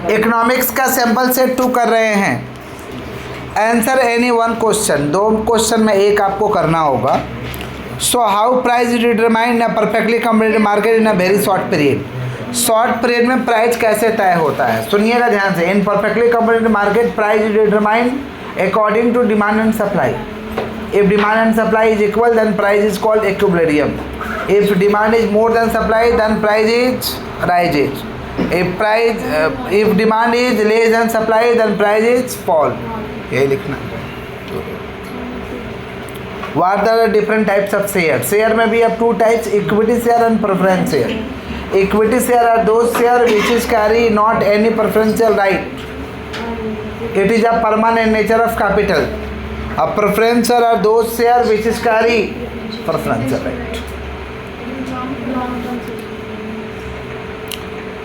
Economics का sample set 2 कर रहे हैं। Answer any one question, 2 question में एक आपको करना होगा। So how price determine in a perfectly competitive market in a very short period. Short period में प्राइस कैसे तय होता है, सुनिएगा ध्यान से। In perfectly competitive market price determine according to demand and supply. If demand and supply is equal then price is called equilibrium. If demand is more than supply then price is rises. if demand is less than supply then price is fall। ये लिखना। What are the different types of share? Share में भी अब 2 types, equity share and preference share। Equity share are those share which is carry not any preferential right, it is a permanent nature of capital। A preference share are those share which is carry preferential right।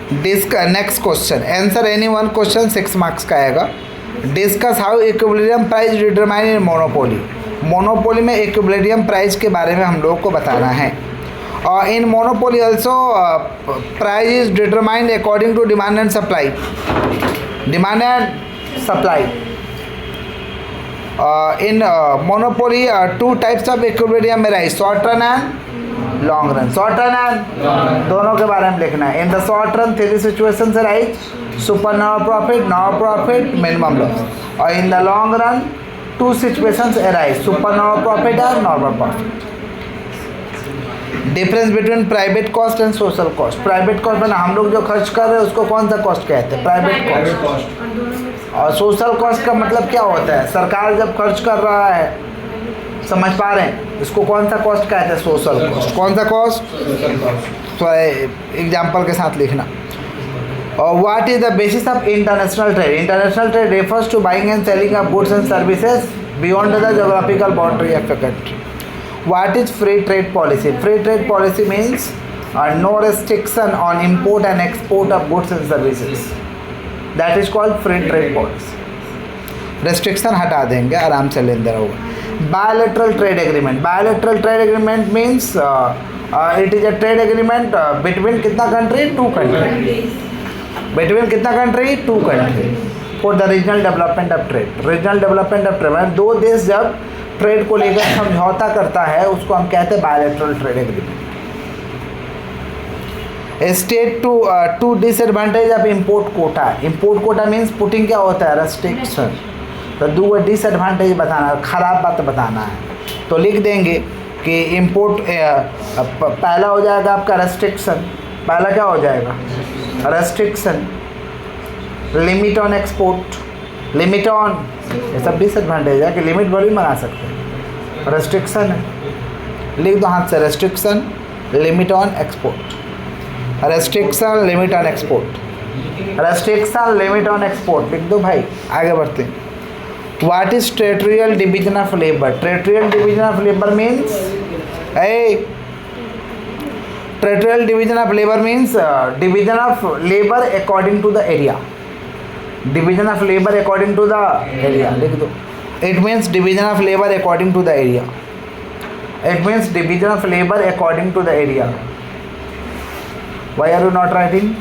Next question, answer any one question 6 marks का आएगा। Discuss how equilibrium price determine in monopoly. Monopoly में equilibrium price के बारे में हम लोगों को बताना है। और in monopoly also price is determined according to demand and supply. Demand and supply in monopoly 2 types of equilibrium में rise, short run and long run. Short run and दोनों के बारे में लिखना है। इन द शॉर्ट रन 3 सिचुएशन से rise, super nor profit minimum loss. और in the long run 2 situation से राइज, सुपर नॉर प्रॉफिट और normal profit. Difference between private cost and social cost. Private cost में हम लोग जो खर्च कर रहे हैं उसको कौन सा कॉस्ट कहते हैं, प्राइवेट कॉस्ट। और सोशल कॉस्ट का मतलब क्या होता है, सरकार जब खर्च कर रहा है, समझ पा रहे हैं, इसको कौन सा कॉस्ट कहते हैं, सोशल कॉस्ट। कौन सा कॉस्ट, तो एग्जाम्पल के साथ लिखना। और what is the basis of international trade. International trade refers to buying and selling of goods and services beyond the geographical boundary of the country. What is free trade policy. Free trade policy means no restriction on import and export of goods and services, that is called free trade policy. Restriction हटा देंगे, आराम से लेन देन होगा। Bilateral trade agreement। Bilateral trade agreement means it is a trade agreement between कितना country, 2 country। Between कितना country, 2 country for the regional development of trade। Regional development of trade 2 देश जब ट्रेड को लेकर समझौता करता है उसको हम कहते हैं bilateral trade agreement। State to disadvantage of import quota। Import quota means putting क्या होता है, restriction। तो 2 डिसएडवांटेज बताना, ख़राब बात बताना है। तो लिख देंगे कि इम्पोर्ट पहला हो जाएगा आपका रेस्ट्रिक्शन। पहला क्या हो जाएगा, restriction. Limit on export, limit on, ये सब डिसएडवांटेज है कि लिमिट बड़ी मंगा सकते हैं, रेस्ट्रिक्शन है। लिख दो हाथ से, restriction, limit on export. Restriction, limit on export, restriction, limit on export लिख दो भाई। आगे बढ़ते हैं। What is territorial division of labor? Territorial division of labor means, territorial division of labor means division of labor according to the area। Division of labor according to the area लिख दो। It means division of labor according to the area। It means division of labor according to the area। Why are you not writing?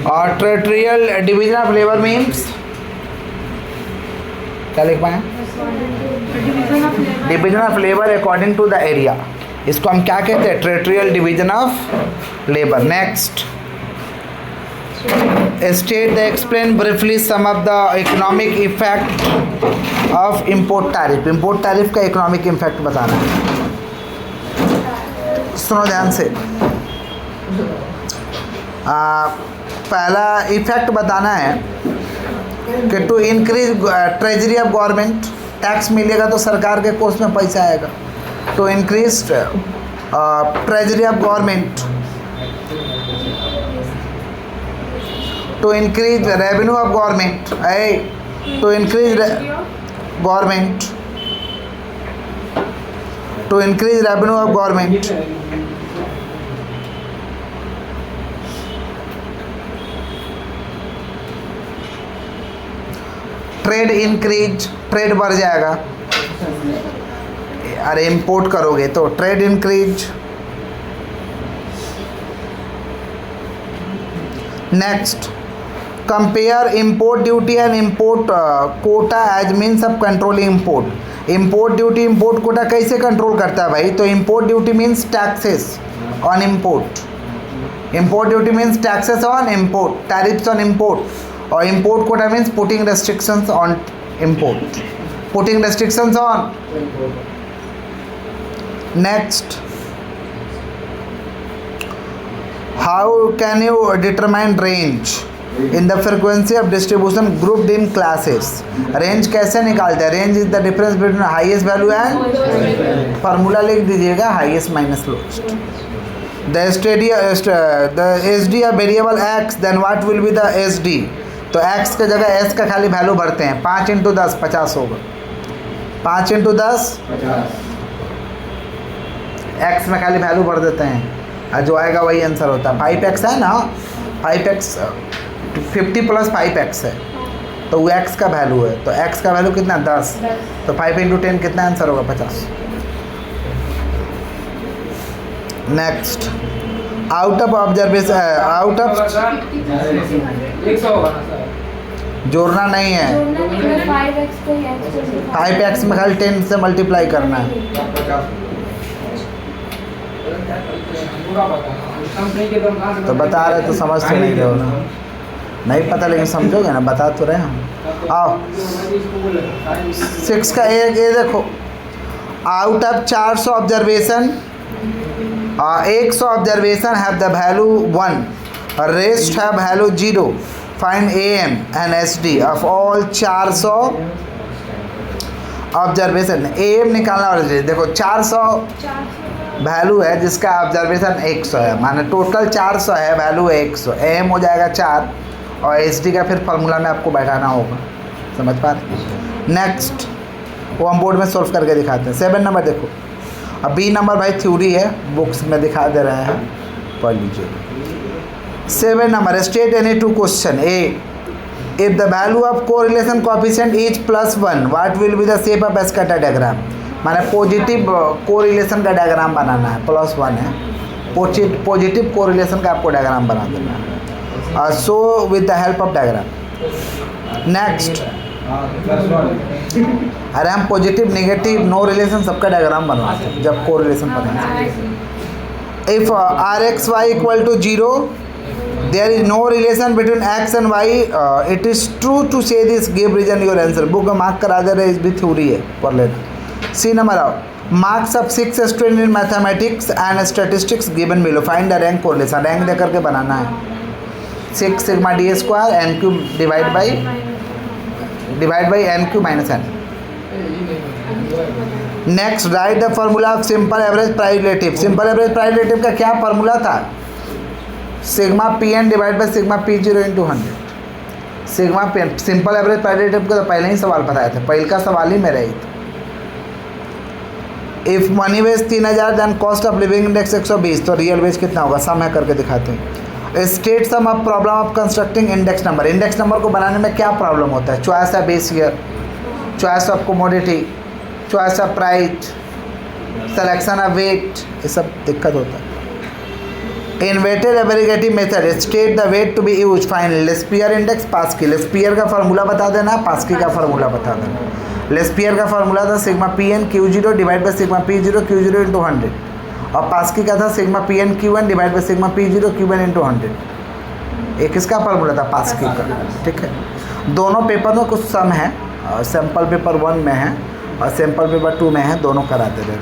और territorial division of labour means क्या लिख पाए, division of labour according to the area. इसको हम क्या कहते हैं, territorial division of labour. Next, state the explain briefly some of the economic effect of import tariff. Import tariff का economic effect बताना है, सुनो ध्यान से। पहला इफेक्ट बताना है कि to increase treasury of government. Tax मिलेगा तो सरकार के कोष में पैसा आएगा। To increase treasury of government, to increase revenue of government, to increase government, to increase revenue of government. Trade increase, trade बढ़ जाएगा। अरे इंपोर्ट करोगे तो trade increase, next, compare import duty and import quota as means of controlling import. Import duty import quota कैसे control करता है भाई? तो import duty means taxes on import. Import duty means taxes on import, tariffs on import. और import quota means putting restrictions on import, putting restrictions on. Next, how can you determine range in the frequency of distribution grouped in classes? Range कैसे निकालते हैं? Range is the difference between highest value and, formula लिख दीजिएगा, highest minus lowest. The S D variable X, then what will be the S D? तो x के जगह S का खाली वैल्यू भरते हैं, 5 × 10 50 होगा, 5 × 10 एक्स में खाली वैल्यू भर देते हैं और जो आएगा वही आंसर होता है। 5x है ना, 5x 50 + 5x है, तो वो x का वैल्यू है, तो x का वैल्यू कितना 10, तो 5 × 10 कितना आंसर होगा 50। Next, out of observation, out of जोड़ना नहीं है, 5x में खाली 10 से मल्टीप्लाई करना है। तो बता रहे तो समझ तो नहीं रहे हो ना, नहीं पता लेकिन समझोगे ना, बता तो रहे हम। आओ 6 का एक ये देखो, out of 400 observation 100 observation have the value 1 और rest have value 0। Find AM and SD of all 400 observation. AM निकालना और देखो 400 वैल्यू है जिसका ऑब्जर्वेशन 100 है, माने टोटल 400 है, वैल्यू है 100, AM हो जाएगा 4 और SD का फिर फार्मूला में आपको बैठाना होगा, समझ पा रहे? नेक्स्ट, वो हम बोर्ड में सॉल्व करके दिखाते हैं। 7 नंबर देखो, अब B नंबर भाई थ्योरी है, बुक्स में दिखा दे रहे हैं, पढ़ लीजिए। 7 number, state any 2 question. A, if the value of correlation coefficient is +1 what will be the shape of scatter diagram? माने पॉजिटिव कोरिलेशन का डायग्राम बनाना है, +1 है, पॉजिटिव कोरिलेशन का आपको डायग्राम बना देना है, show with the help of diagram. Next, अरे हम पॉजिटिव नेगेटिव नो रिलेशन सबका डायग्राम बनवाते हैं जब कोरिलेशन बनाते। If RxY = 0 there is no relation between x and y, it is true to say this, give reason your answer। Book में mark करा दे रहे, इस भी थ्योरी है, पढ़ लेना। C नंबर आओ, marks of 6 student in mathematics and statistics given below, find the rank correlation. Rank दे करके बनाना है, 6 sigma d² n³ divide by n³ - n। Next, write the formula of simple average price relative. Simple average price relative का क्या फार्मूला था? Sigma Pn divide by sigma P0 × 100। Sigma Pn, simple average price relative का तो पहले ही सवाल बताया था, पहले का सवाल ही मेरा ही था। If money wage 3000 then cost of living index 120, तो रियल वेज कितना होगा? सम है करके दिखाते हैं। State sum of problem of constructing index number. Index number को बनाने में क्या प्रॉब्लम होता है? Choice of base year, choice of commodity, choice of price, selection of weight, ये सब दिक्कत होता है। In weighted aggregative method state the weight to be use, find Laspeyres index, Paasche. Laspeyres का फार्मूला बता देना, पास्की का फार्मूला बता देना। लेस्पियर का फार्मूला था sigma Pn Q0 divide by sigma P0 Q0 × 100 और पास्की का था sigma Pn Q1 divide by sigma P0 Q1 × 100। एक इसका फार्मूला था पास्की का, ठीक है। दोनों पेपर में कुछ सम है, सैम्पल पेपर 1 में है और सैम्पल पेपर 2 में है, दोनों कराते रहे।